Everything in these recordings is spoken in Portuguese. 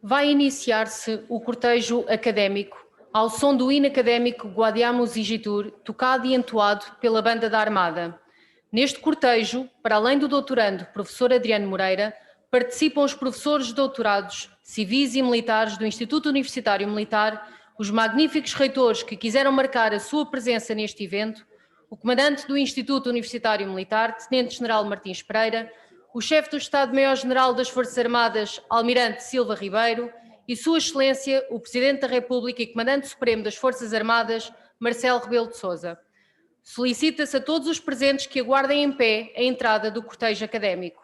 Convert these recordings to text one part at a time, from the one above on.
Vai iniciar-se o cortejo académico, ao som do hino académico Guardiamos Igitur, tocado e entoado pela Banda da Armada. Neste cortejo, para além do doutorando professor Adriano Moreira, participam os professores doutorados civis e militares do Instituto Universitário Militar, os magníficos reitores que quiseram marcar a sua presença neste evento, o comandante do Instituto Universitário Militar, Tenente-General Martins Pereira, o chefe do Estado-Maior-General das Forças Armadas, Almirante Silva Ribeiro, e Sua Excelência, o Presidente da República e Comandante Supremo das Forças Armadas, Marcelo Rebelo de Sousa. Solicita-se a todos os presentes que aguardem em pé a entrada do cortejo académico.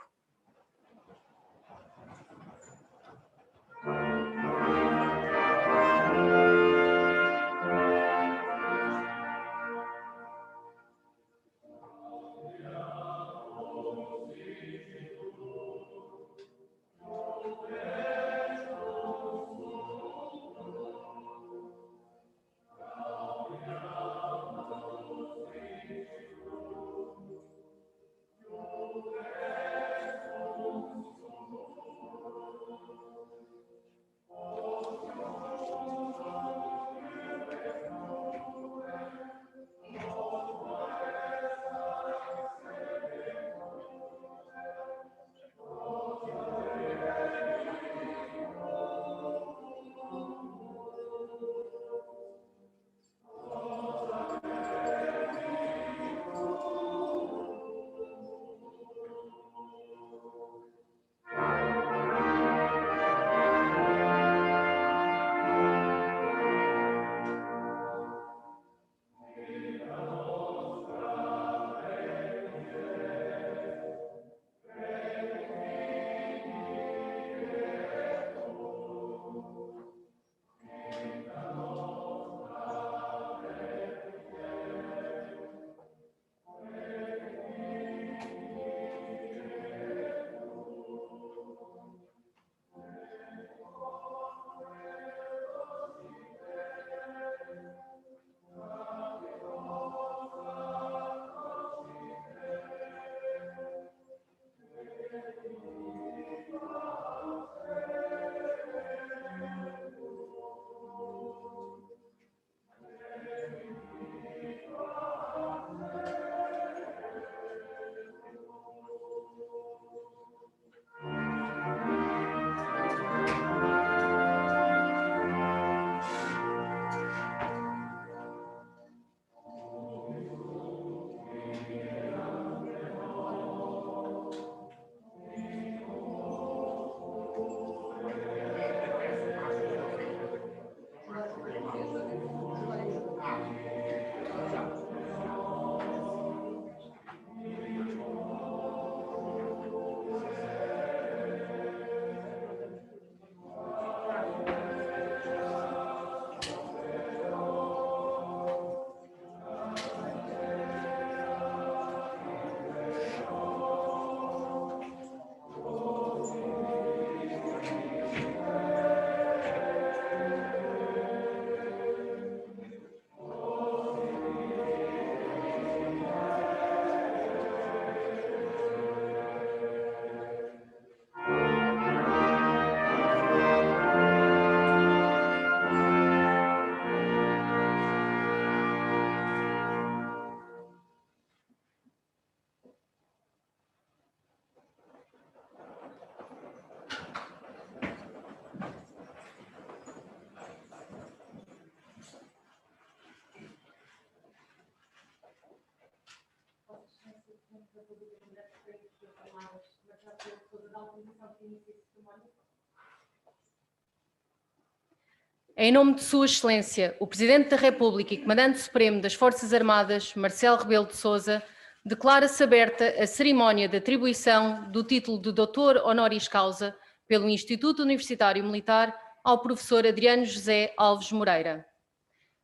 Em nome de Sua Excelência, o Presidente da República e Comandante Supremo das Forças Armadas, Marcelo Rebelo de Sousa, declara-se aberta a cerimónia de atribuição do título de Doutor Honoris Causa pelo Instituto Universitário Militar ao professor Adriano José Alves Moreira.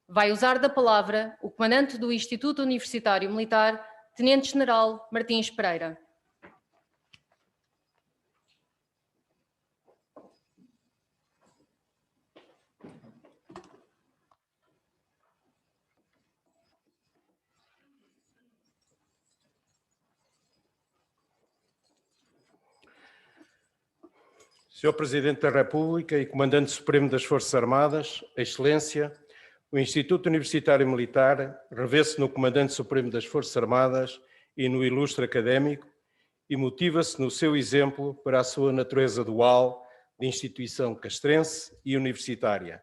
Vai usar da palavra o Comandante do Instituto Universitário Militar, Tenente-General Martins Pereira. Senhor Presidente da República e Comandante Supremo das Forças Armadas, Excelência, o Instituto Universitário Militar revê-se no Comandante Supremo das Forças Armadas e no ilustre académico e motiva-se no seu exemplo para a sua natureza dual de instituição castrense e universitária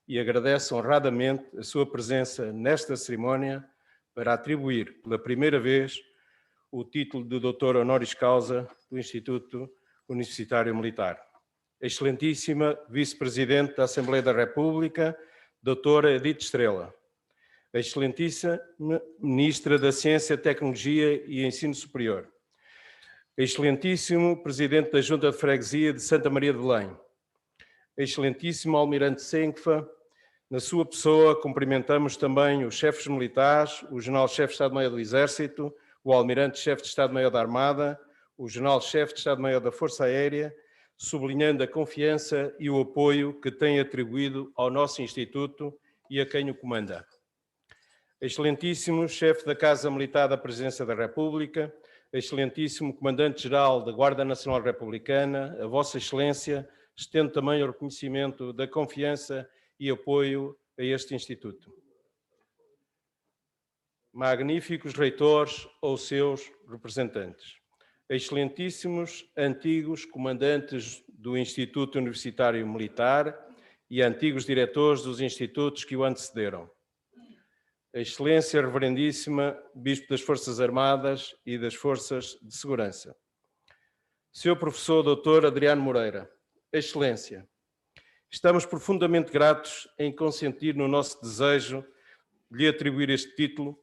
e agradece honradamente a sua presença nesta cerimónia para atribuir pela primeira vez o título de Doutor Honoris Causa do Instituto Universitário Militar. Excelentíssima Vice-Presidente da Assembleia da República, Doutora Edith Estrela. Excelentíssima Ministra da Ciência, Tecnologia e Ensino Superior. Excelentíssimo Presidente da Junta de Freguesia de Santa Maria de Belém. Excelentíssimo Almirante Senkfa, na sua pessoa cumprimentamos também os chefes militares, o General-Chefe de Estado-Maior do Exército, o Almirante-Chefe de Estado-Maior da Armada, o General-Chefe de Estado-Maior da Força Aérea, sublinhando a confiança e o apoio que tem atribuído ao nosso Instituto e a quem o comanda. Excelentíssimo Chefe da Casa Militar da Presidência da República, Excelentíssimo Comandante-Geral da Guarda Nacional Republicana, a Vossa Excelência, estendo também o reconhecimento da confiança e apoio a este Instituto. Magníficos reitores ou seus representantes. Excelentíssimos antigos comandantes do Instituto Universitário Militar e antigos diretores dos institutos que o antecederam. Excelência Reverendíssima Bispo das Forças Armadas e das Forças de Segurança. Senhor Professor Dr. Adriano Moreira, Excelência, estamos profundamente gratos em consentir no nosso desejo de lhe atribuir este título,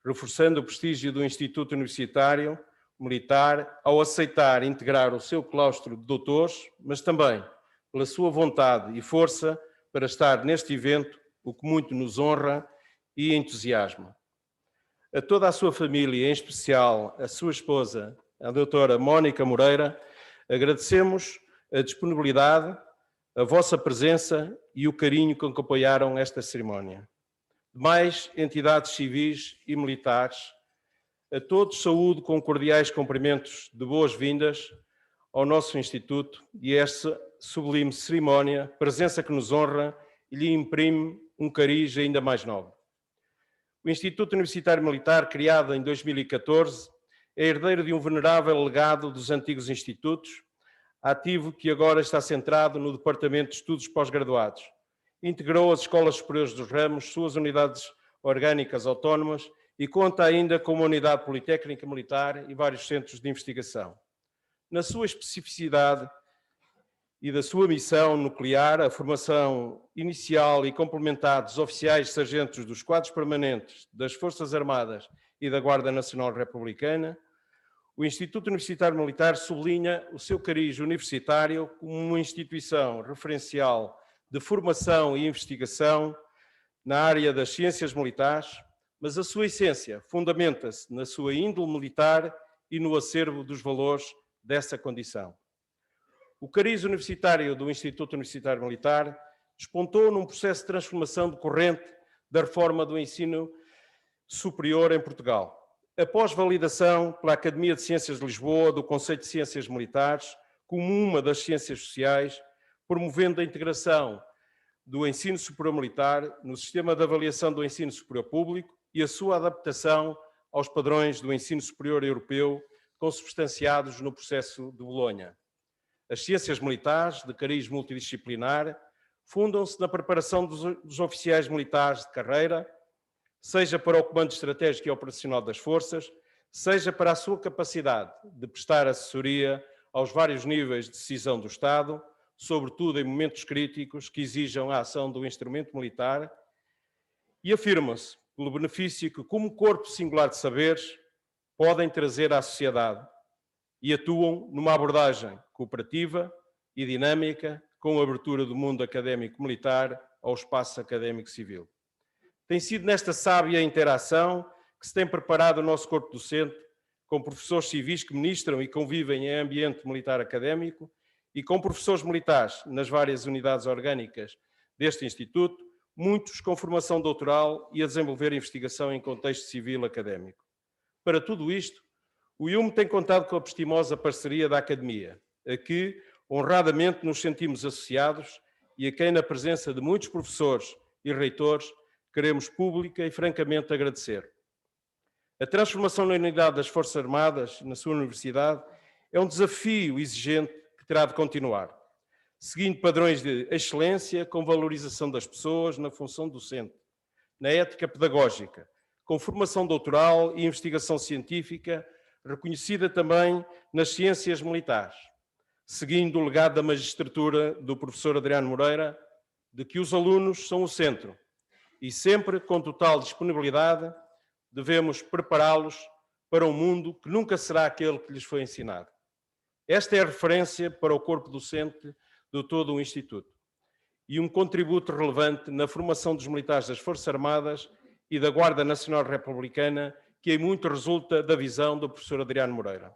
reforçando o prestígio do Instituto Universitário Militar ao aceitar integrar o seu claustro de doutores, mas também pela sua vontade e força para estar neste evento, o que muito nos honra e entusiasma. A toda a sua família, em especial a sua esposa, a doutora Mónica Moreira, agradecemos a disponibilidade, a vossa presença e o carinho com que apoiaram esta cerimónia. Demais entidades civis e militares, a todos saúdo com cordiais cumprimentos de boas-vindas ao nosso Instituto e esta sublime cerimónia, presença que nos honra e lhe imprime um cariz ainda mais nobre. O Instituto Universitário Militar, criado em 2014, é herdeiro de um venerável legado dos antigos institutos, ativo que agora está centrado no Departamento de Estudos Pós-Graduados. Integrou as escolas superiores dos ramos, suas unidades orgânicas autónomas e conta ainda com uma unidade politécnica militar e vários centros de investigação. Na sua especificidade e da sua missão nuclear, a formação inicial e complementar dos oficiais e sargentos dos quadros permanentes das Forças Armadas e da Guarda Nacional Republicana, o Instituto Universitário Militar sublinha o seu cariz universitário como uma instituição referencial de formação e investigação na área das ciências militares, mas a sua essência fundamenta-se na sua índole militar e no acervo dos valores dessa condição. O cariz universitário do Instituto Universitário Militar despontou num processo de transformação decorrente da reforma do ensino superior em Portugal. Após validação pela Academia de Ciências de Lisboa do Conceito de Ciências Militares como uma das ciências sociais, promovendo a integração do ensino superior militar no sistema de avaliação do ensino superior público e a sua adaptação aos padrões do ensino superior europeu consubstanciados no processo de Bolonha. As ciências militares, de cariz multidisciplinar, fundam-se na preparação dos oficiais militares de carreira, seja para o comando estratégico e operacional das forças, seja para a sua capacidade de prestar assessoria aos vários níveis de decisão do Estado, sobretudo em momentos críticos que exijam a ação do instrumento militar, e afirmam-se pelo benefício que, como corpo singular de saberes, podem trazer à sociedade e atuam numa abordagem cooperativa e dinâmica com a abertura do mundo académico militar ao espaço académico civil. Tem sido nesta sábia interação que se tem preparado o nosso corpo docente, com professores civis que ministram e convivem em ambiente militar académico e com professores militares nas várias unidades orgânicas deste Instituto, muitos com formação doutoral e a desenvolver investigação em contexto civil académico. Para tudo isto, o IUM tem contado com a prestimosa parceria da Academia, a que honradamente nos sentimos associados e a quem, na presença de muitos professores e reitores, queremos pública e francamente agradecer. A transformação na unidade das Forças Armadas, na sua universidade, é um desafio exigente que terá de continuar, seguindo padrões de excelência, com valorização das pessoas na função docente, na ética pedagógica, com formação doutoral e investigação científica, reconhecida também nas ciências militares, seguindo o legado da magistratura do professor Adriano Moreira, de que os alunos são o centro, e sempre com total disponibilidade devemos prepará-los para um mundo que nunca será aquele que lhes foi ensinado. Esta é a referência para o corpo docente de todo o Instituto e um contributo relevante na formação dos militares das Forças Armadas e da Guarda Nacional Republicana, que em muito resulta da visão do professor Adriano Moreira.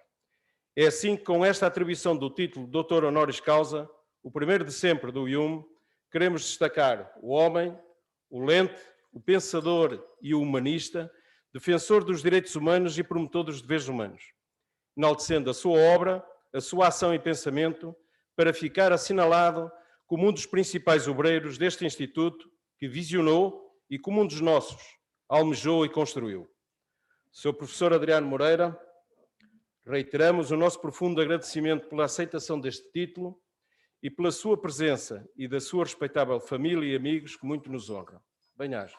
É assim que, com esta atribuição do título de Doutor Honoris Causa, o primeiro de sempre do IUM, queremos destacar o homem, o lente, o pensador e o humanista, defensor dos direitos humanos e promotor dos deveres humanos, enaltecendo a sua obra, a sua ação e pensamento, para ficar assinalado como um dos principais obreiros deste Instituto que visionou e, como um dos nossos, almejou e construiu. Sr. Professor Adriano Moreira, reiteramos o nosso profundo agradecimento pela aceitação deste título e pela sua presença e da sua respeitável família e amigos, que muito nos honram. Bem-aja.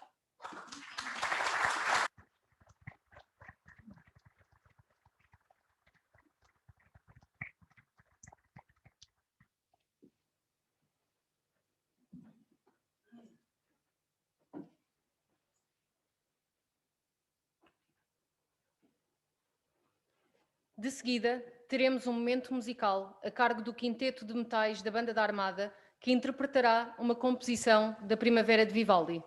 De seguida, teremos um momento musical a cargo do Quinteto de Metais da Banda da Armada, que interpretará uma composição da Primavera de Vivaldi.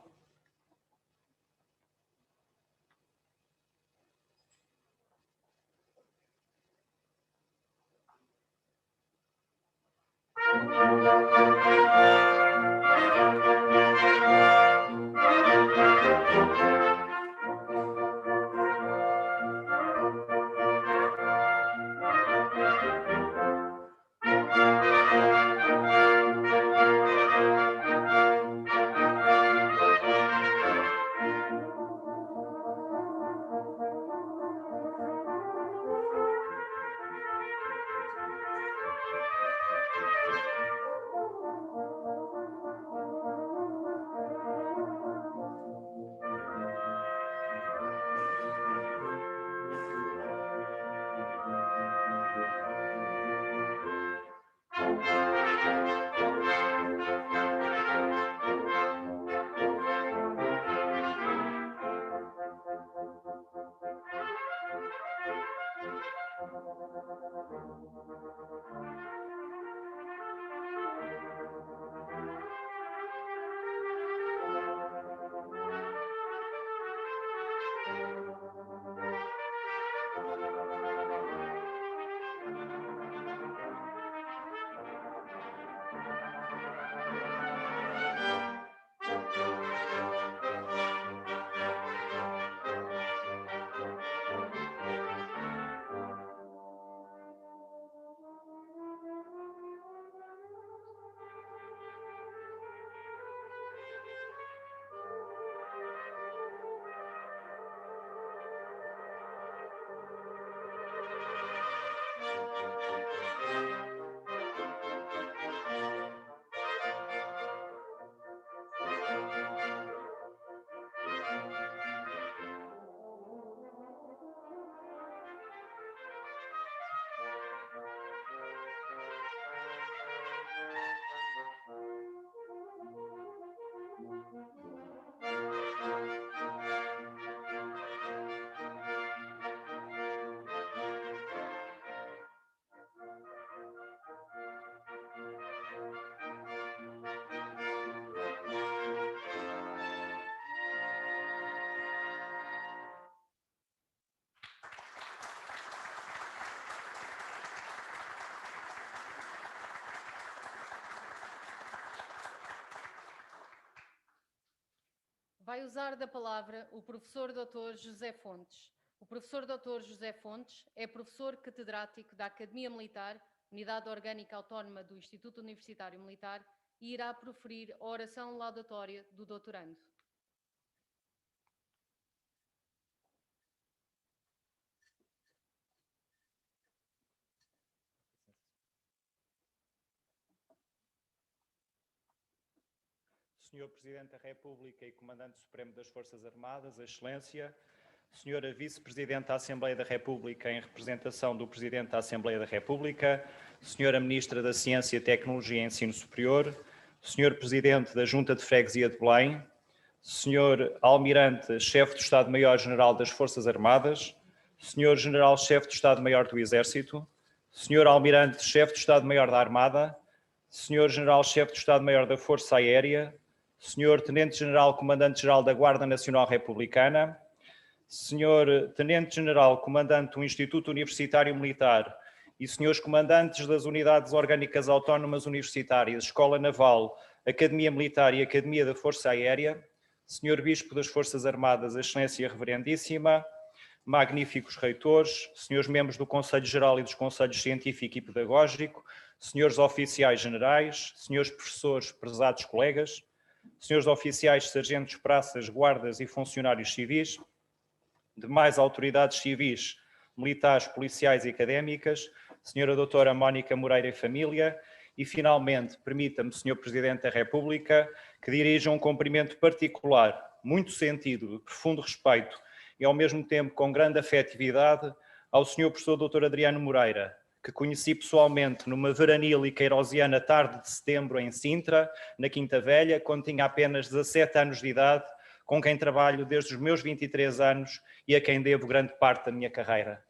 Vai usar da palavra o professor Dr. José Fontes. O professor Dr. José Fontes é professor catedrático da Academia Militar Unidade Orgânica Autónoma do Instituto Universitário Militar, e irá proferir a oração laudatória do doutorando. Senhor Presidente da República e Comandante Supremo das Forças Armadas, a Excelência, Senhora Vice-Presidente da Assembleia da República em representação do Presidente da Assembleia da República, Senhora Ministra da Ciência, Tecnologia e Ensino Superior, Senhor Presidente da Junta de Freguesia de Belém, Senhor Almirante, Chefe do Estado-Maior-General das Forças Armadas, Senhor General-Chefe do Estado-Maior do Exército, Senhor Almirante, Chefe do Estado-Maior da Armada, Senhor General-Chefe do Estado-Maior da Força Aérea, Senhor Tenente-General Comandante-Geral da Guarda Nacional Republicana, Senhor Tenente-General Comandante do Instituto Universitário Militar e Senhores Comandantes das Unidades Orgânicas Autónomas Universitárias, Escola Naval, Academia Militar e Academia da Força Aérea, Senhor Bispo das Forças Armadas, Excelência Reverendíssima, magníficos reitores, senhores membros do Conselho Geral e dos Conselhos Científico e Pedagógico, senhores oficiais generais, senhores professores, prezados colegas, senhores oficiais, sargentos, praças, guardas e funcionários civis, demais autoridades civis, militares, policiais e académicas, senhora doutora Mónica Moreira e família, e finalmente, permita-me, Senhor Presidente da República, que dirija um cumprimento particular, muito sentido, de profundo respeito e ao mesmo tempo com grande afetividade ao Senhor Professor Dr. Adriano Moreira, que conheci pessoalmente numa veranil e queirosiana tarde de setembro em Sintra, na Quinta Velha, quando tinha apenas 17 anos de idade, com quem trabalho desde os meus 23 anos e a quem devo grande parte da minha carreira.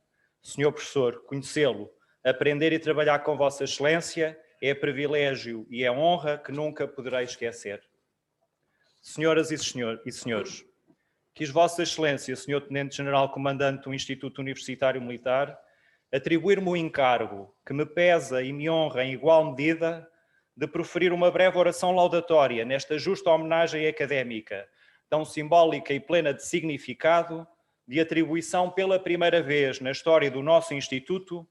Senhor Professor, conhecê-lo, aprender e trabalhar com Vossa Excelência é privilégio e é honra que nunca poderei esquecer. Senhoras e senhores, quis Vossa Excelência, Senhor Tenente-General Comandante do Instituto Universitário Militar, atribuir-me o encargo que me pesa e me honra em igual medida de proferir uma breve oração laudatória nesta justa homenagem académica, tão simbólica e plena de significado, de atribuição pela primeira vez na história do nosso Instituto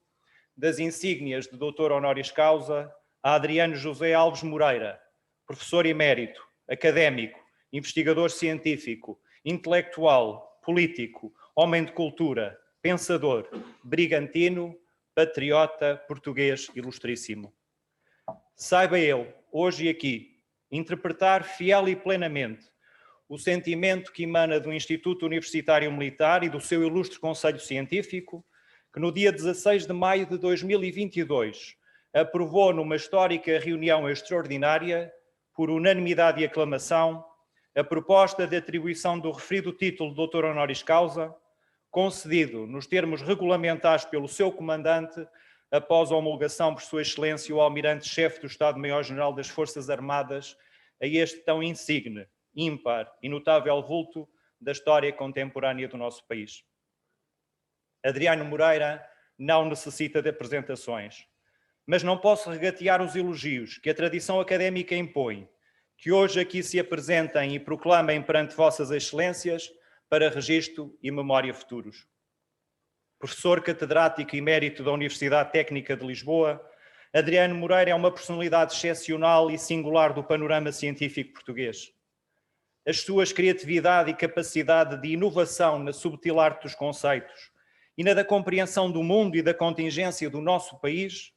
das insígnias de Doutor Honoris Causa a Adriano José Alves Moreira, professor emérito, académico, investigador científico, intelectual, político, homem de cultura, pensador, brigantino, patriota, português ilustríssimo. Saiba ele, hoje e aqui, interpretar fiel e plenamente o sentimento que emana do Instituto Universitário Militar e do seu ilustre Conselho Científico, que no dia 16 de maio de 2022 aprovou numa histórica reunião extraordinária, por unanimidade e aclamação, a proposta de atribuição do referido título de Doutor Honoris Causa, concedido nos termos regulamentares pelo seu comandante, após a homologação por Sua Excelência o Almirante-Chefe do Estado-Maior-General das Forças Armadas, a este tão insigne, ímpar e notável vulto da história contemporânea do nosso país. Adriano Moreira não necessita de apresentações, mas não posso regatear os elogios que a tradição académica impõe, que hoje aqui se apresentem e proclamem perante Vossas Excelências para registro e memória futuros. Professor catedrático emérito da Universidade Técnica de Lisboa, Adriano Moreira é uma personalidade excepcional e singular do panorama científico português. As suas criatividade e capacidade de inovação na subtil arte dos conceitos e na da compreensão do mundo e da contingência do nosso país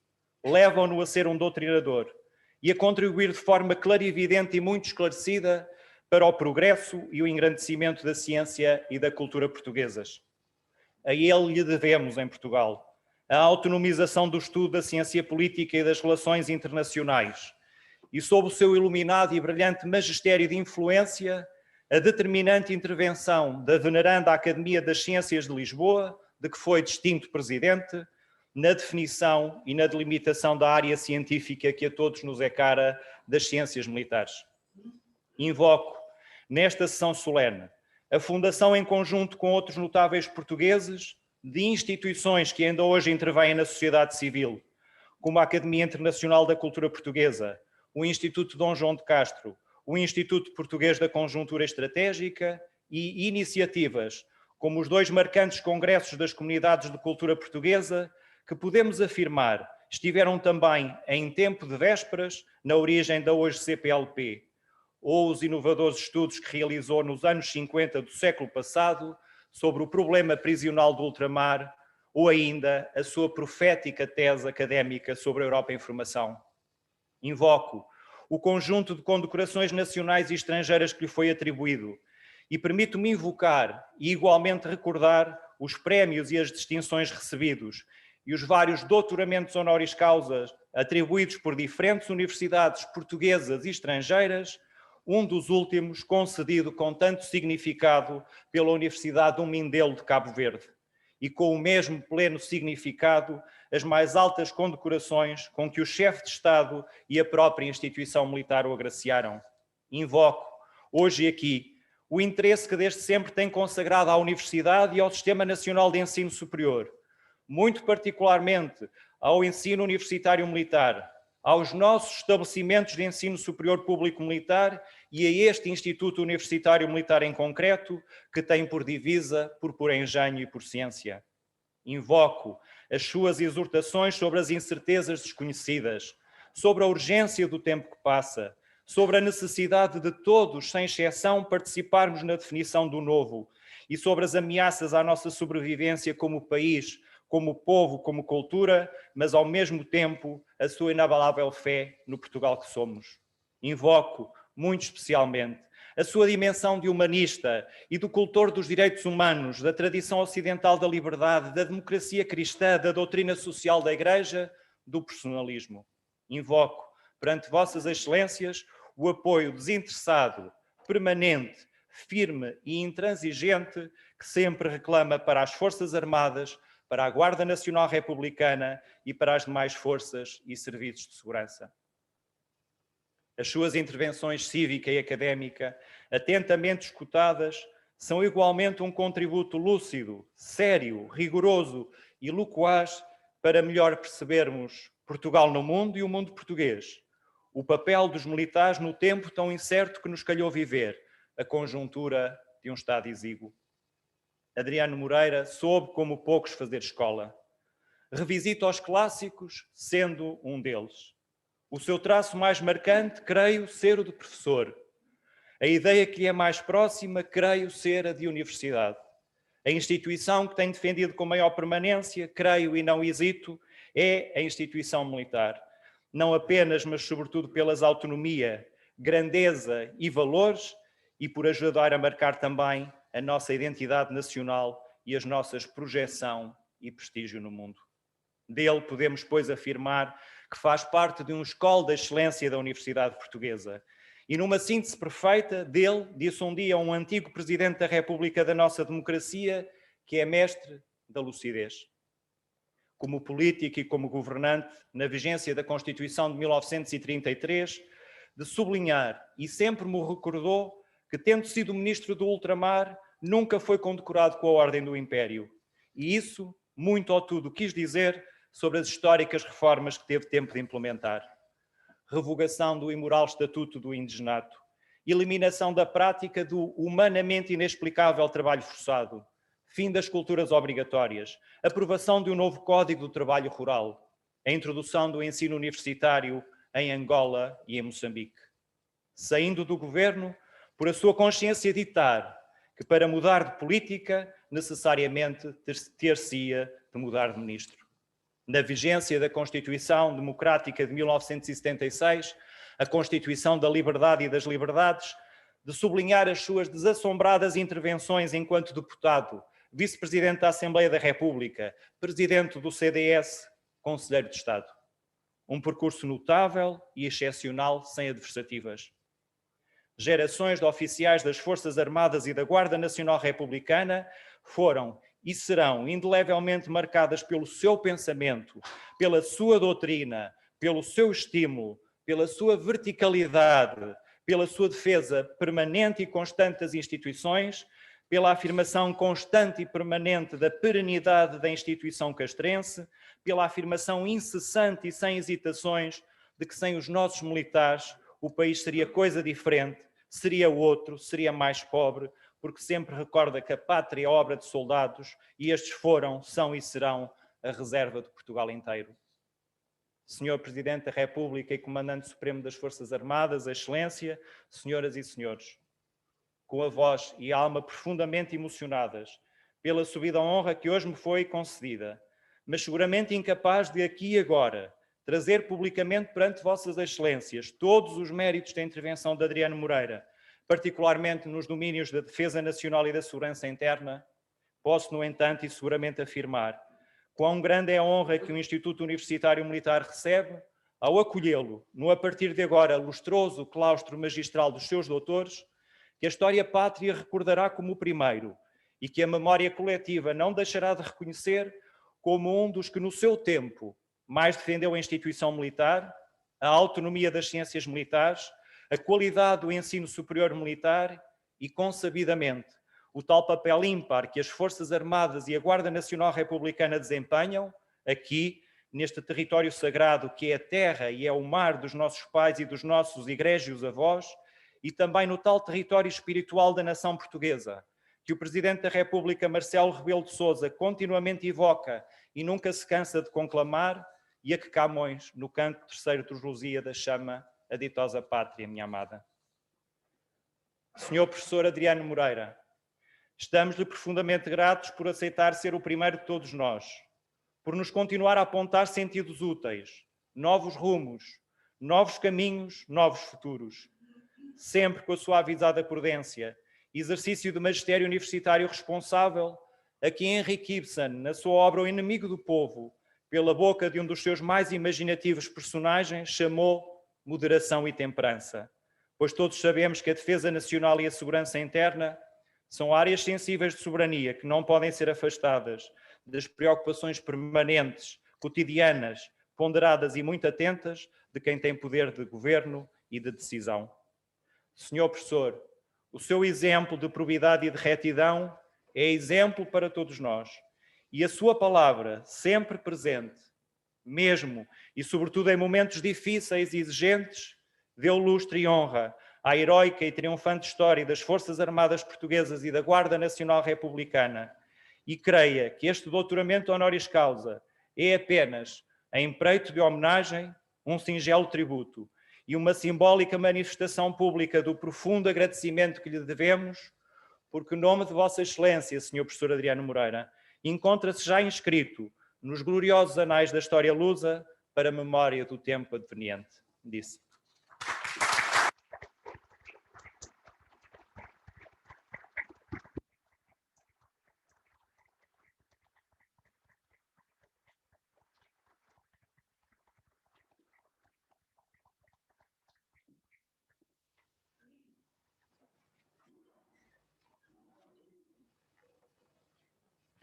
levam-no a ser um doutrinador e a contribuir de forma clarividente e muito esclarecida para o progresso e o engrandecimento da ciência e da cultura portuguesas. A ele lhe devemos, em Portugal, a autonomização do estudo da ciência política e das relações internacionais e, sob o seu iluminado e brilhante magistério de influência, a determinante intervenção da veneranda Academia das Ciências de Lisboa, de que foi distinto presidente, na definição e na delimitação da área científica que a todos nos é cara das ciências militares. Invoco, nesta sessão solene, a fundação em conjunto com outros notáveis portugueses de instituições que ainda hoje intervêm na sociedade civil, como a Academia Internacional da Cultura Portuguesa, o Instituto Dom João de Castro, o Instituto Português da Conjuntura Estratégica e iniciativas como os 2 marcantes congressos das comunidades de cultura portuguesa, que podemos afirmar estiveram também, em tempo de vésperas, na origem da hoje CPLP, ou os inovadores estudos que realizou nos anos 50 do século passado sobre o problema prisional do ultramar, ou ainda a sua profética tese académica sobre a Europa em formação. Invoco o conjunto de condecorações nacionais e estrangeiras que lhe foi atribuído e permito-me invocar e igualmente recordar os prémios e as distinções recebidos e os vários doutoramentos honoris causa atribuídos por diferentes universidades portuguesas e estrangeiras, um dos últimos concedido com tanto significado pela Universidade do Mindelo de Cabo Verde, e com o mesmo pleno significado as mais altas condecorações com que o chefe de Estado e a própria instituição militar o agraciaram. Invoco, hoje e aqui, o interesse que desde sempre tem consagrado à Universidade e ao Sistema Nacional de Ensino Superior, muito particularmente ao ensino universitário militar, aos nossos estabelecimentos de ensino superior público militar e a este Instituto Universitário Militar em concreto, que tem por divisa por puro engenho e por ciência. Invoco as suas exortações sobre as incertezas desconhecidas, sobre a urgência do tempo que passa, sobre a necessidade de todos, sem exceção, participarmos na definição do novo e sobre as ameaças à nossa sobrevivência como país, como povo, como cultura, mas ao mesmo tempo a sua inabalável fé no Portugal que somos. Invoco, muito especialmente, a sua dimensão de humanista e do cultor dos direitos humanos, da tradição ocidental da liberdade, da democracia cristã, da doutrina social da Igreja, do personalismo. Invoco, perante vossas excelências, o apoio desinteressado, permanente, firme e intransigente que sempre reclama para as Forças Armadas, para a Guarda Nacional Republicana e para as demais forças e serviços de segurança. As suas intervenções cívica e académica, atentamente escutadas, são igualmente um contributo lúcido, sério, rigoroso e loquaz para melhor percebermos Portugal no mundo e o mundo português, o papel dos militares no tempo tão incerto que nos calhou viver, a conjuntura de um Estado exíguo. Adriano Moreira soube como poucos fazer escola. Revisita os clássicos, sendo um deles. O seu traço mais marcante, creio, ser o de professor. A ideia que lhe é mais próxima, creio, ser a de universidade. A instituição que tem defendido com maior permanência, creio e não hesito, é a instituição militar. Não apenas, mas sobretudo pelas autonomia, grandeza e valores, e por ajudar a marcar também a nossa identidade nacional e as nossas projeção e prestígio no mundo. Dele podemos, pois, afirmar que faz parte de um escola da excelência da Universidade Portuguesa. E numa síntese perfeita, dele, disse um dia um antigo Presidente da República da nossa democracia, que é mestre da lucidez. Como político e como governante, na vigência da Constituição de 1933, de sublinhar, e sempre me recordou, que tendo sido ministro do ultramar, nunca foi condecorado com a Ordem do Império. E isso, muito ou tudo, quis dizer sobre as históricas reformas que teve tempo de implementar. Revogação do imoral Estatuto do Indigenato, eliminação da prática do humanamente inexplicável trabalho forçado, fim das culturas obrigatórias, aprovação de um novo Código do Trabalho Rural, a introdução do ensino universitário em Angola e em Moçambique. Saindo do governo, por a sua consciência ditar que para mudar de política, necessariamente ter-se-ia de mudar de ministro. Na vigência da Constituição Democrática de 1976, a Constituição da Liberdade e das Liberdades, de sublinhar as suas desassombradas intervenções enquanto deputado, vice-presidente da Assembleia da República, presidente do CDS, conselheiro de Estado. Um percurso notável e excepcional, sem adversativas. Gerações de oficiais das Forças Armadas e da Guarda Nacional Republicana foram e serão indelevelmente marcadas pelo seu pensamento, pela sua doutrina, pelo seu estímulo, pela sua verticalidade, pela sua defesa permanente e constante das instituições, pela afirmação constante e permanente da perenidade da instituição castrense, pela afirmação incessante e sem hesitações de que sem os nossos militares o país seria coisa diferente, seria outro, seria mais pobre, porque sempre recorda que a pátria é obra de soldados e estes foram, são e serão a reserva de Portugal inteiro. Senhor Presidente da República e Comandante Supremo das Forças Armadas, Excelência, senhoras e senhores, com a voz e a alma profundamente emocionadas pela subida honra que hoje me foi concedida, mas seguramente incapaz de aqui e agora trazer publicamente perante vossas excelências todos os méritos da intervenção de Adriano Moreira, particularmente nos domínios da defesa nacional e da segurança interna, posso, no entanto, e seguramente afirmar quão grande é a honra que o Instituto Universitário Militar recebe ao acolhê-lo, no a partir de agora lustroso claustro magistral dos seus doutores, que a história pátria recordará como o primeiro e que a memória coletiva não deixará de reconhecer como um dos que no seu tempo mais defendeu a instituição militar, a autonomia das ciências militares, a qualidade do ensino superior militar e, consabidamente, o tal papel ímpar que as Forças Armadas e a Guarda Nacional Republicana desempenham aqui, neste território sagrado que é a terra e é o mar dos nossos pais e dos nossos egrégios avós, e também no tal território espiritual da nação portuguesa, que o Presidente da República, Marcelo Rebelo de Sousa, continuamente evoca e nunca se cansa de conclamar, e a que Camões, no canto terceiro dos Lusíadas, chama a ditosa pátria, minha amada. Senhor Professor Adriano Moreira, estamos-lhe profundamente gratos por aceitar ser o primeiro de todos nós, por nos continuar a apontar sentidos úteis, novos rumos, novos caminhos, novos futuros, sempre com a sua avisada prudência, exercício de magistério universitário responsável, a que Henrik Ibsen, na sua obra O Inimigo do Povo, pela boca de um dos seus mais imaginativos personagens, chamou moderação e temperança, pois todos sabemos que a defesa nacional e a segurança interna são áreas sensíveis de soberania que não podem ser afastadas das preocupações permanentes, cotidianas, ponderadas e muito atentas de quem tem poder de governo e de decisão. Senhor Professor, o seu exemplo de probidade e de retidão é exemplo para todos nós. E a sua palavra, sempre presente, mesmo e sobretudo em momentos difíceis e exigentes, deu lustre e honra à heroica e triunfante história das Forças Armadas Portuguesas e da Guarda Nacional Republicana. E creia que este doutoramento honoris causa é apenas, em preito de homenagem, um singelo tributo e uma simbólica manifestação pública do profundo agradecimento que lhe devemos, porque o nome de Vossa Excelência, Sr. Professor Adriano Moreira, encontra-se já inscrito nos gloriosos anais da história lusa para a memória do tempo adveniente, disse.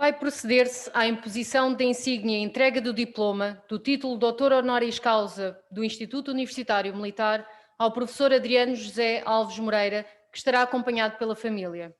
Vai proceder-se à imposição da insígnia e entrega do diploma do título Doutor Honoris Causa do Instituto Universitário Militar ao professor Adriano José Alves Moreira, que estará acompanhado pela família.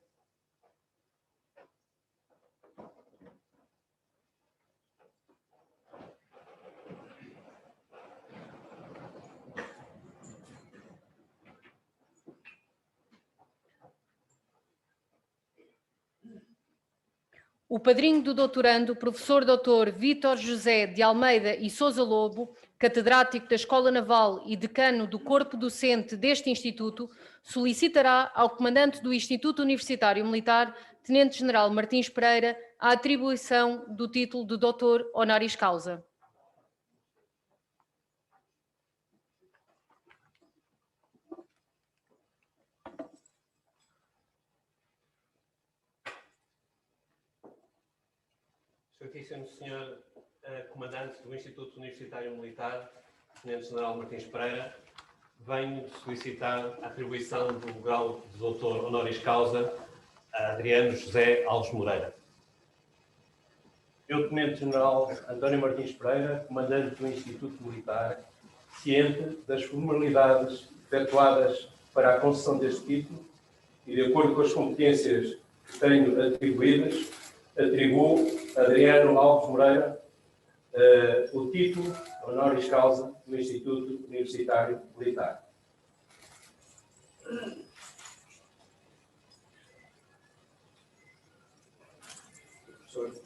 O padrinho do doutorando, professor Dr. Vítor José de Almeida e Sousa Lobo, catedrático da Escola Naval e decano do corpo docente deste instituto, solicitará ao comandante do Instituto Universitário Militar, Tenente-General Martins Pereira, a atribuição do título de Doutor Honoris Causa. Excelentíssimo Sr. Comandante do Instituto Universitário Militar, Tenente-General Martins Pereira, venho solicitar a atribuição do grau de Doutor Honoris Causa a Adriano José Alves Moreira. Eu, Tenente-General António Martins Pereira, Comandante do Instituto Militar, ciente das formalidades efetuadas para a concessão deste título e de acordo com as competências que tenho atribuídas, atribuo a Adriano Alves Moreira o título honoris causa do Instituto Universitário Militar. Professor.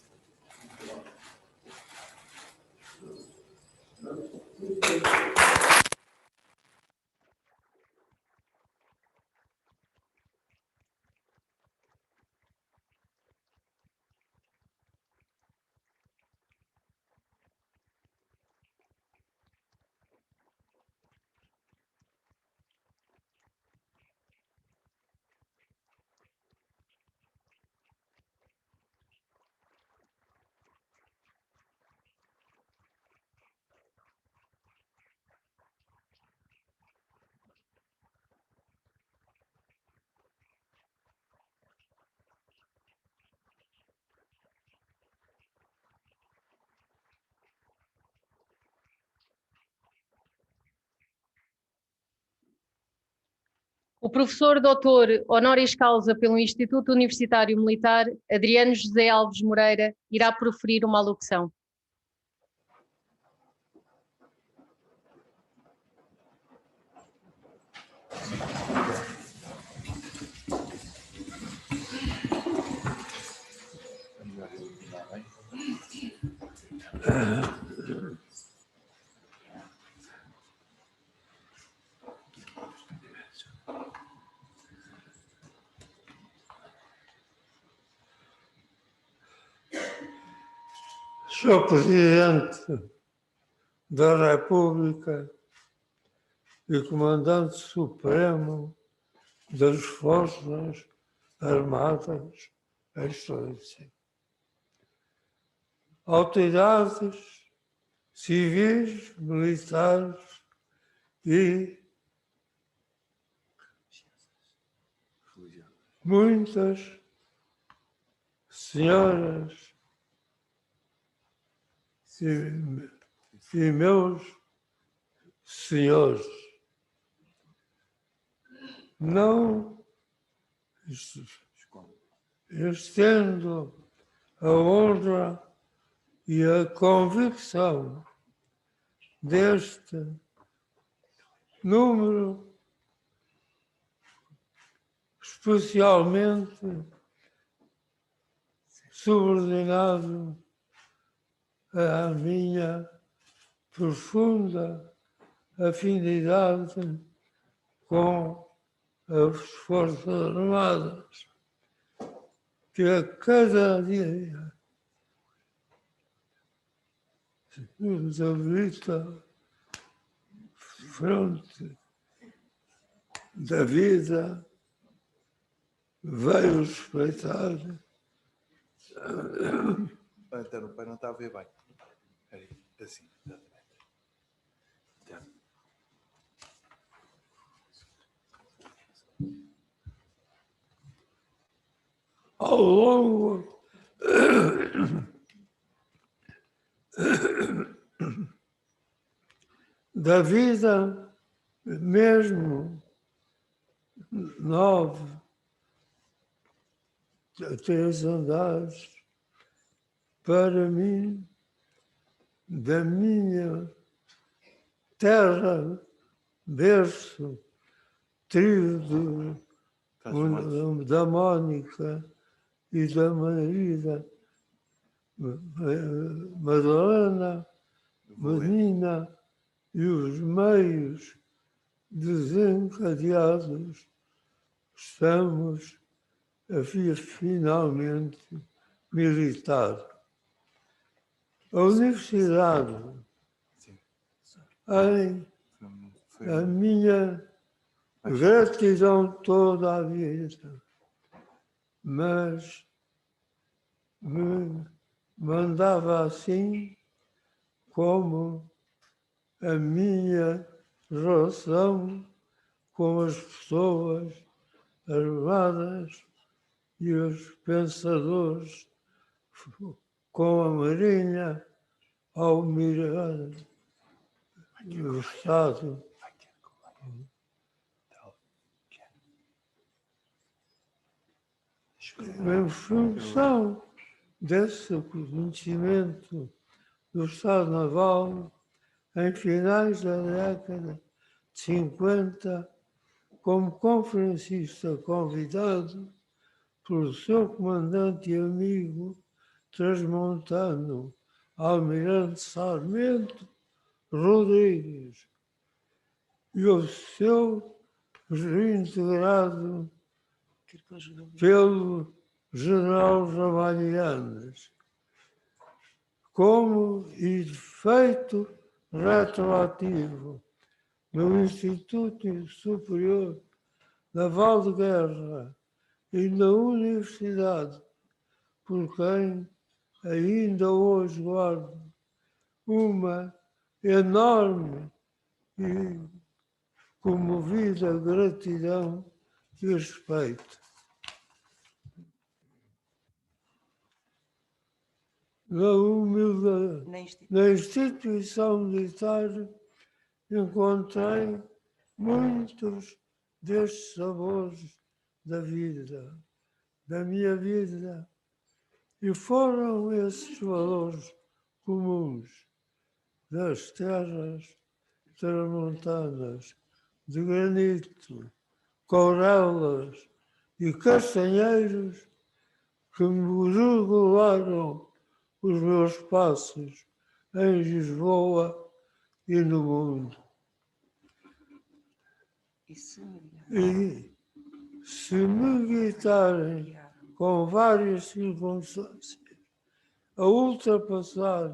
O professor doutor honoris causa pelo Instituto Universitário Militar, Adriano José Alves Moreira, irá proferir uma alocução. Sr. Presidente da República e Comandante Supremo das Forças Armadas, Excelência. Autoridades civis, militares e muitas senhoras e meus senhores, não estendo a honra e a convicção deste número especialmente subordinado à minha profunda afinidade com as Forças Armadas, que a cada dia nos habilita frente da vida, veio respeitar. Então, o pai não está a ver bem. Espera aí, assim, exatamente. Ao longo da vida, mesmo 3 andares, para mim, da minha terra, berço, trio da Mónica e da Marida, Madalena, Menina e os meios desencadeados, estamos a finalmente militar. A universidade, a minha gratidão toda a vida, mas me mandava assim como a minha relação com as pessoas armadas e os pensadores, com a Marinha, ao mirar o Estado. Em função desse conhecimento do Estado Naval, em finais da década de 50, como conferencista convidado pelo seu comandante e amigo transmontano, Almirante Sarmento Rodrigues, e o seu reintegrado pelo general Ramalhianes, como efeito retroativo no Instituto Superior Naval de Guerra e na Universidade, por quem ainda hoje guardo uma enorme e comovida gratidão e respeito. Na instituição militar encontrei muitos destes sabores da vida, da minha vida, e foram esses valores comuns das terras tramontanas, de granito, courelas e castanheiros que me regularam os meus passos em Lisboa e no mundo. E se me gritarem com várias circunstâncias a ultrapassar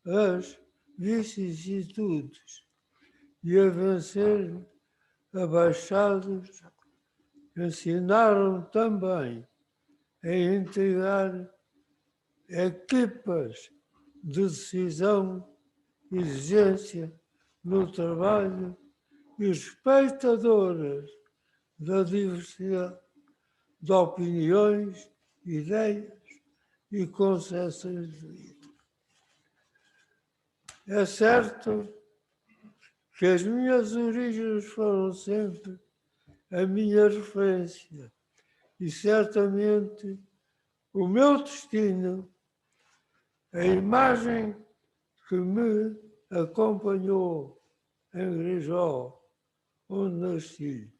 as vicissitudes e a vencer abaixados, ensinaram também a integrar equipas de decisão, exigência no trabalho e respeitadoras da diversidade de opiniões, ideias e concepções de vida. É certo que as minhas origens foram sempre a minha referência e certamente o meu destino, a imagem que me acompanhou em Grijó, onde nasci,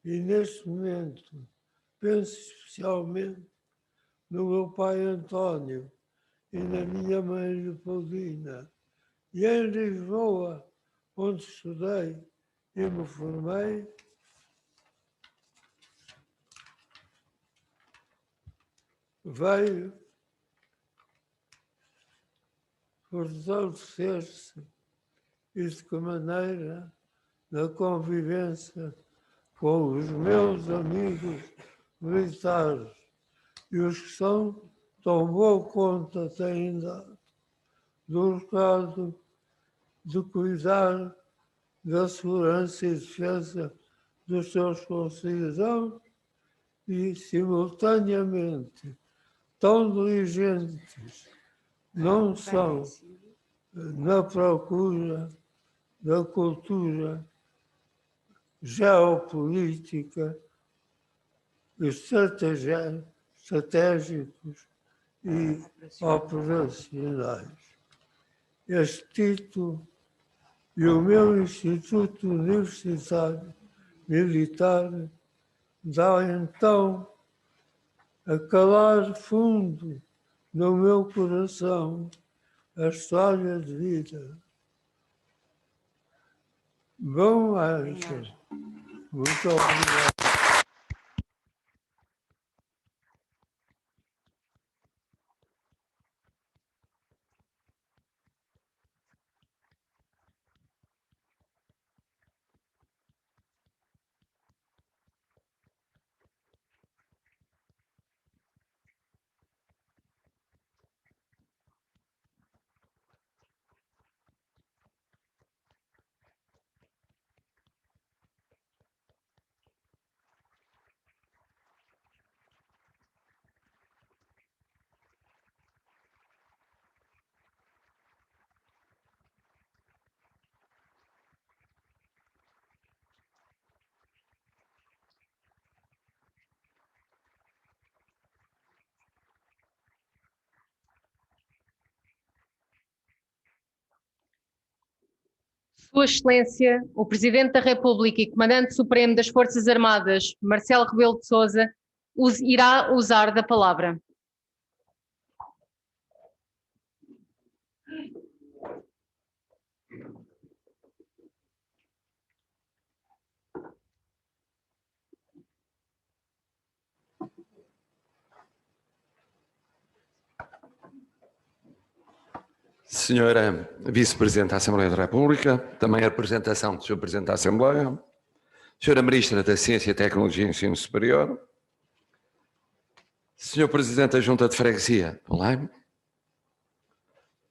e neste momento penso especialmente no meu pai António e na minha mãe Leopoldina, e em Lisboa, onde estudei e me formei, veio fortalecer-se e de que maneira na convivência com os meus amigos militares e os que são tão boa conta têm dado do recado de cuidar da segurança e defesa dos seus concidadãos e, simultaneamente, tão diligentes não são na procura da cultura geopolítica, estratégicos e operacionais. Este título e o meu Instituto Universitário Militar dá então a calar fundo no meu coração a história de vida. Bom Ângelo, muito obrigado. Sua Excelência, o Presidente da República e Comandante Supremo das Forças Armadas, Marcelo Rebelo de Sousa, irá usar da palavra. Senhora Vice-Presidente da Assembleia da República, também a representação do Sr. Presidente da Assembleia, Senhora Ministra da Ciência, Tecnologia e Ensino Superior, Senhor Presidente da Junta de Freguesia, olá,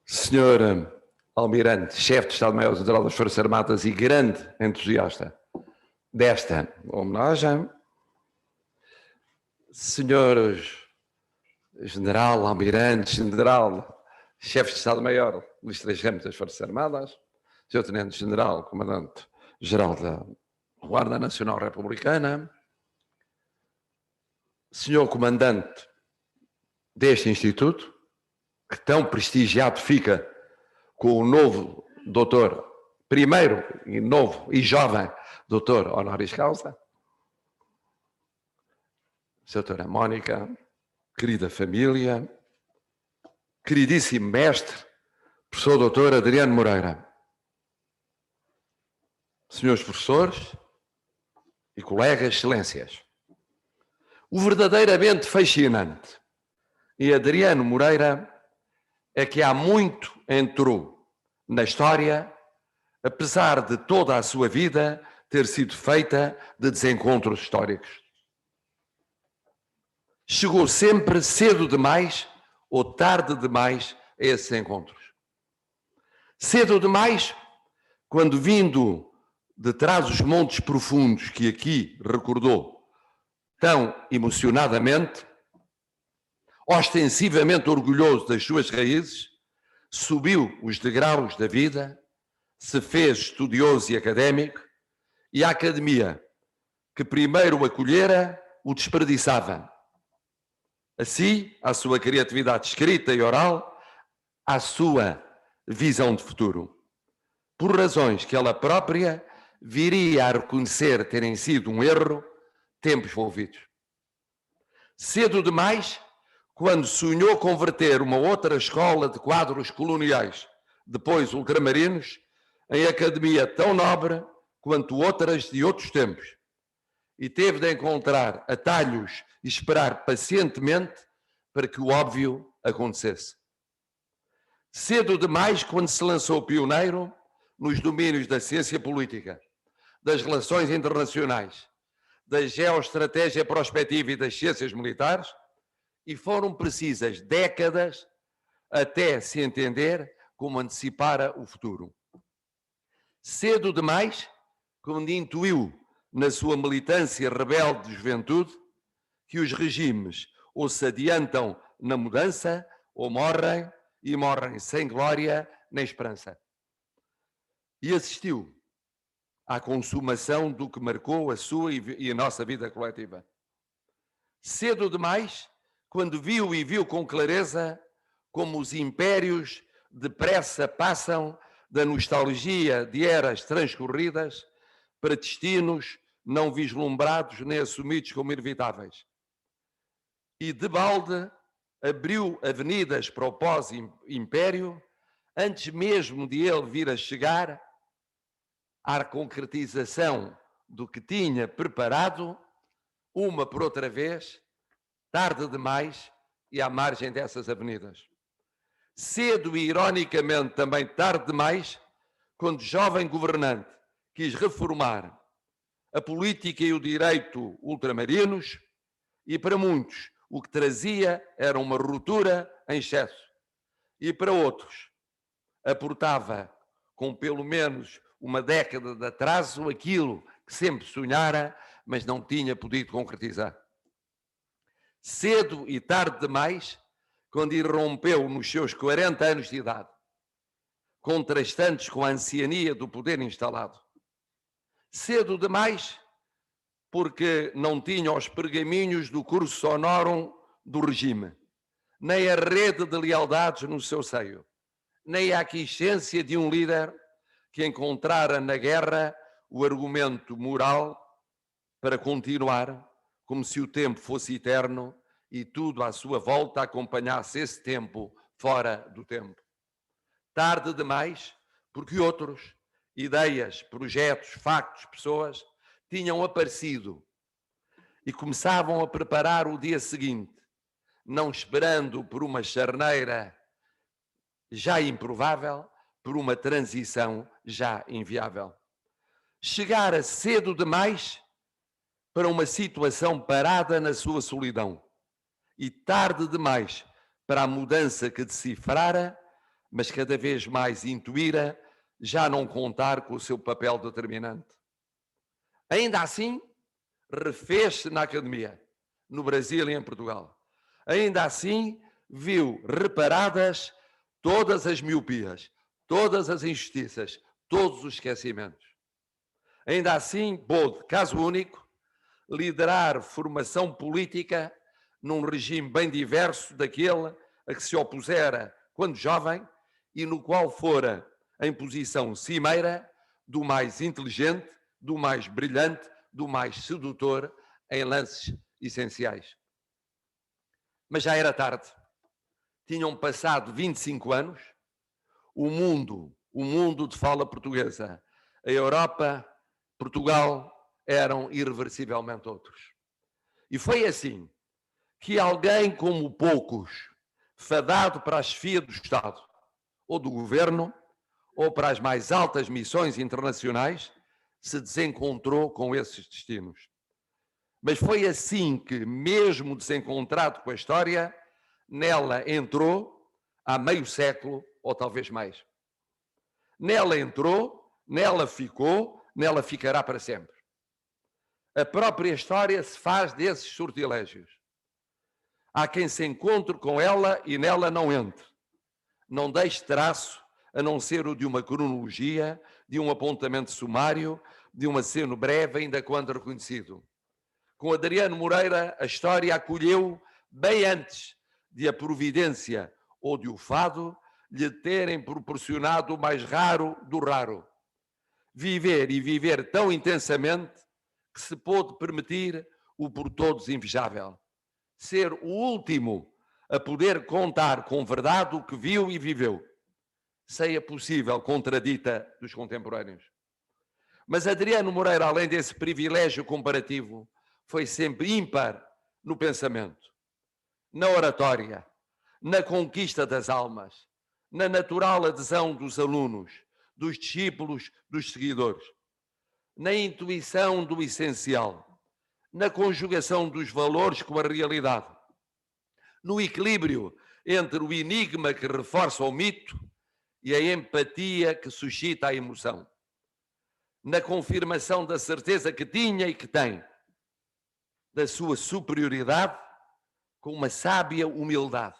Senhor Almirante, Chefe de Estado-Maior-General das Forças Armadas e grande entusiasta desta homenagem, Senhores General, Almirante, General, Chefes de Estado-Maior dos Três Ramos das Forças Armadas, Sr. Tenente-General, Comandante-Geral da Guarda Nacional Republicana, senhor comandante deste Instituto, que tão prestigiado fica com o novo doutor, primeiro e novo e jovem doutor honoris causa, doutora Mónica, querida família, queridíssimo mestre, professor doutor Adriano Moreira, senhores professores e colegas, excelências, o verdadeiramente fascinante em Adriano Moreira é que há muito entrou na história, apesar de toda a sua vida ter sido feita de desencontros históricos. Chegou sempre cedo demais ou tarde demais a esses encontros. Cedo demais, quando vindo de trás os montes profundos que aqui recordou tão emocionadamente, ostensivamente orgulhoso das suas raízes, subiu os degraus da vida, se fez estudioso e académico, e a academia, que primeiro o acolhera, o desperdiçava. Assim, à sua criatividade escrita e oral, à sua visão de futuro. Por razões que ela própria viria a reconhecer terem sido um erro, tempos envolvidos. Cedo demais, quando sonhou converter uma outra escola de quadros coloniais, depois ultramarinos, em academia tão nobre quanto outras de outros tempos, e teve de encontrar atalhos e esperar pacientemente para que o óbvio acontecesse. Cedo demais, quando se lançou pioneiro nos domínios da ciência política, das relações internacionais, da geoestratégia prospectiva e das ciências militares, e foram precisas décadas até se entender como antecipara o futuro. Cedo demais, quando intuiu na sua militância rebelde de juventude que os regimes ou se adiantam na mudança ou morrem, e morrem sem glória nem esperança. E assistiu à consumação do que marcou a sua e a nossa vida coletiva. Cedo demais, quando viu com clareza como os impérios depressa passam da nostalgia de eras transcorridas para destinos não vislumbrados nem assumidos como inevitáveis. E de balde abriu avenidas para o pós-império, antes mesmo de ele vir a chegar à concretização do que tinha preparado, uma por outra vez, tarde demais e à margem dessas avenidas. Cedo e ironicamente também tarde demais, quando jovem governante quis reformar a política e o direito ultramarinos, e para muitos o que trazia era uma ruptura em excesso, e para outros aportava com pelo menos uma década de atraso aquilo que sempre sonhara, mas não tinha podido concretizar. Cedo e tarde demais, quando irrompeu nos seus 40 anos de idade, contrastantes com a anciania do poder instalado. Cedo demais, porque não tinha os pergaminhos do curso honorum do regime, nem a rede de lealdades no seu seio, nem a aquiescência de um líder que encontrara na guerra o argumento moral para continuar, como se o tempo fosse eterno e tudo à sua volta acompanhasse esse tempo fora do tempo. Tarde demais, porque outros, ideias, projetos, factos, pessoas, tinham aparecido e começavam a preparar o dia seguinte, não esperando por uma charneira já improvável, por uma transição já inviável. Chegara cedo demais para uma situação parada na sua solidão e tarde demais para a mudança que decifrara, mas cada vez mais intuíra já não contar com o seu papel determinante. Ainda assim, refez-se na academia, no Brasil e em Portugal. Ainda assim, viu reparadas todas as miopias, todas as injustiças, todos os esquecimentos. Ainda assim, pôde, caso único, liderar formação política num regime bem diverso daquele a que se opusera quando jovem e no qual fora em posição cimeira do mais inteligente, do mais brilhante, do mais sedutor em lances essenciais. Mas já era tarde. Tinham passado 25 anos. O mundo de fala portuguesa, a Europa, Portugal, eram irreversivelmente outros. E foi assim que alguém como poucos, fadado para a chefia do Estado, ou do Governo, ou para as mais altas missões internacionais, se desencontrou com esses destinos. Mas foi assim que, mesmo desencontrado com a história, nela entrou há meio século, ou talvez mais. Nela entrou, nela ficou, nela ficará para sempre. A própria história se faz desses sortilégios. Há quem se encontre com ela e nela não entre. Não deixe traço, a não ser o de uma cronologia, de um apontamento sumário, de um aceno breve, ainda quando reconhecido. Com Adriano Moreira, a história acolheu bem antes de a providência ou de o fado lhe terem proporcionado o mais raro do raro. Viver e viver tão intensamente que se pôde permitir o por todos invejável. Ser o último a poder contar com verdade o que viu e viveu. Seja possível contradita dos contemporâneos. Mas Adriano Moreira, além desse privilégio comparativo, foi sempre ímpar no pensamento, na oratória, na conquista das almas, na natural adesão dos alunos, dos discípulos, dos seguidores, na intuição do essencial, na conjugação dos valores com a realidade, no equilíbrio entre o enigma que reforça o mito e a empatia que suscita a emoção, na confirmação da certeza que tinha e que tem, da sua superioridade com uma sábia humildade,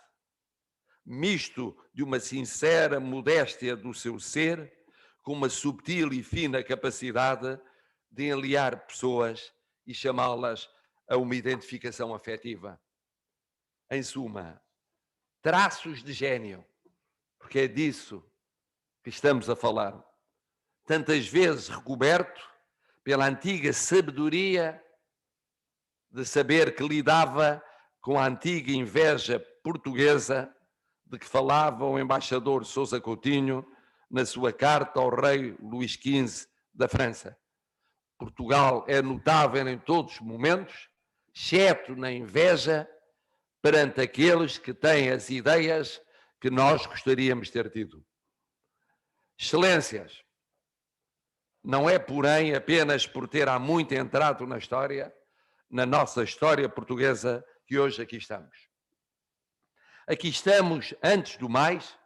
misto de uma sincera modéstia do seu ser, com uma subtil e fina capacidade de enliar pessoas e chamá-las a uma identificação afetiva. Em suma, traços de gênio, porque é disso que estamos a falar, tantas vezes recoberto pela antiga sabedoria de saber que lidava com a antiga inveja portuguesa de que falava o embaixador Sousa Coutinho na sua carta ao rei Luís XV da França. Portugal é notável em todos os momentos, exceto na inveja perante aqueles que têm as ideias que nós gostaríamos de ter tido. Excelências, não é, porém, apenas por ter há muito entrado na história, na nossa história portuguesa, que hoje aqui estamos. Aqui estamos, antes do mais,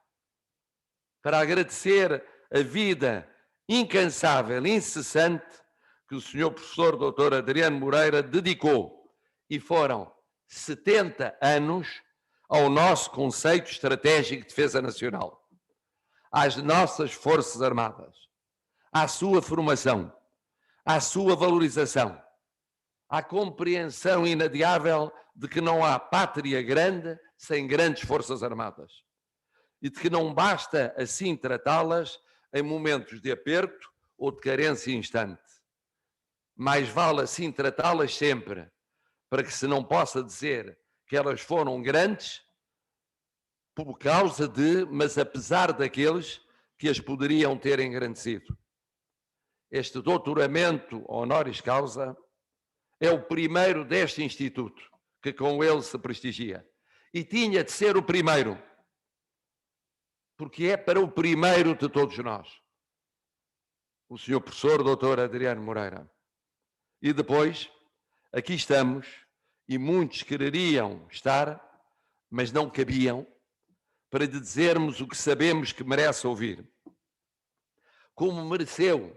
para agradecer a vida incansável, incessante, que o Sr. Professor Dr. Adriano Moreira dedicou, e foram 70 anos, ao nosso conceito estratégico de defesa nacional, às nossas Forças Armadas, à sua formação, à sua valorização, à compreensão inadiável de que não há pátria grande sem grandes Forças Armadas e de que não basta assim tratá-las em momentos de aperto ou de carência instante. Mais vale assim tratá-las sempre, para que se não possa dizer que elas foram grandes por causa de, mas apesar daqueles que as poderiam ter engrandecido. Este doutoramento honoris causa é o primeiro deste instituto que com ele se prestigia. E tinha de ser o primeiro, porque é para o primeiro de todos nós, o Sr. Professor Dr. Adriano Moreira. E depois, aqui estamos, e muitos quereriam estar, mas não cabiam, para lhe dizermos o que sabemos que merece ouvir. Como mereceu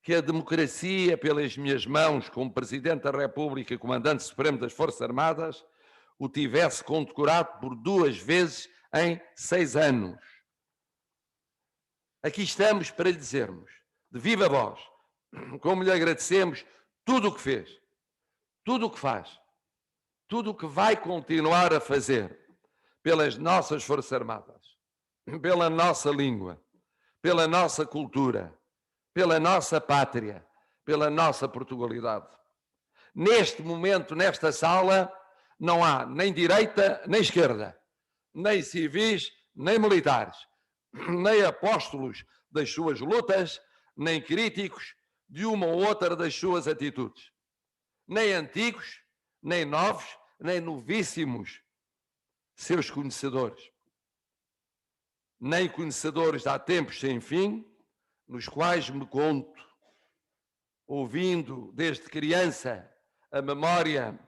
que a democracia, pelas minhas mãos, como Presidente da República e Comandante Supremo das Forças Armadas, o tivesse condecorado por 2 vezes em 6 anos. Aqui estamos para lhe dizermos, de viva voz, como lhe agradecemos tudo o que fez, tudo o que faz, tudo o que vai continuar a fazer pelas nossas Forças Armadas, pela nossa língua, pela nossa cultura, pela nossa pátria, pela nossa Portugalidade. Neste momento, nesta sala, não há nem direita nem esquerda, nem civis nem militares, nem apóstolos das suas lutas, nem críticos de uma ou outra das suas atitudes. Nem antigos, nem novos, nem novíssimos seus conhecedores. Nem conhecedores de há tempos sem fim, nos quais me conto, ouvindo desde criança a memória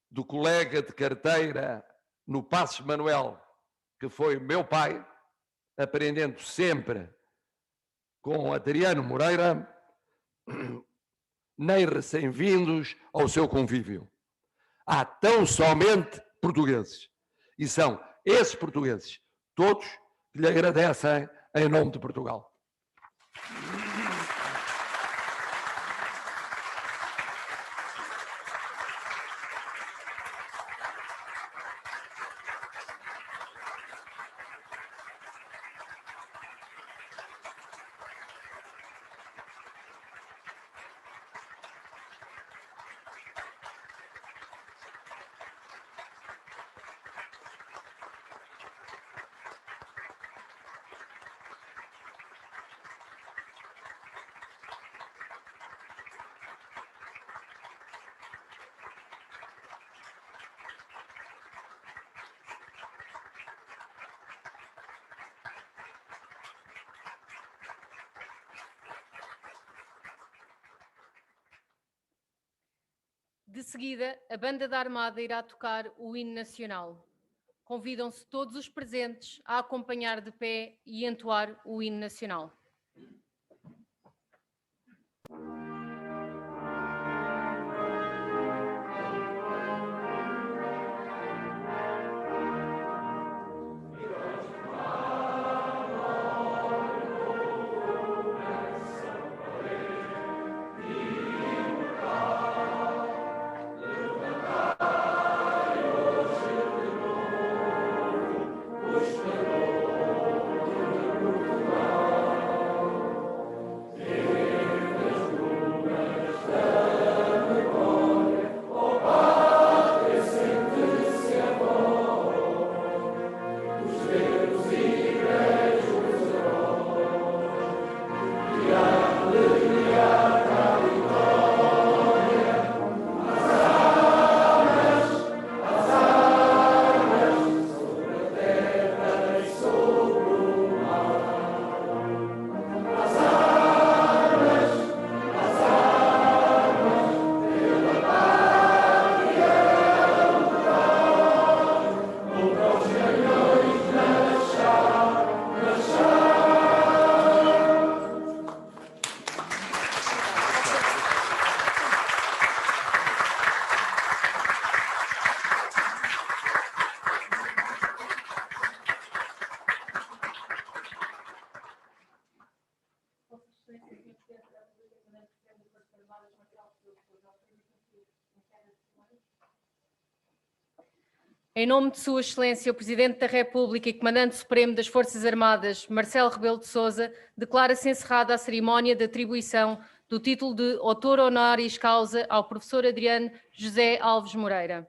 do colega de carteira no Passos Manuel, que foi meu pai, aprendendo sempre com Adriano Moreira, nem recém-vindos ao seu convívio. Há tão somente portugueses. E são esses portugueses, todos, que lhe agradecem em nome de Portugal. De seguida, a Banda da Armada irá tocar o hino nacional. Convidam-se todos os presentes a acompanhar de pé e entoar o hino nacional. Em nome de Sua Excelência, o Presidente da República e Comandante Supremo das Forças Armadas, Marcelo Rebelo de Sousa, declara-se encerrada a cerimónia de atribuição do título de Autor Honoris Causa ao professor Adriano José Alves Moreira.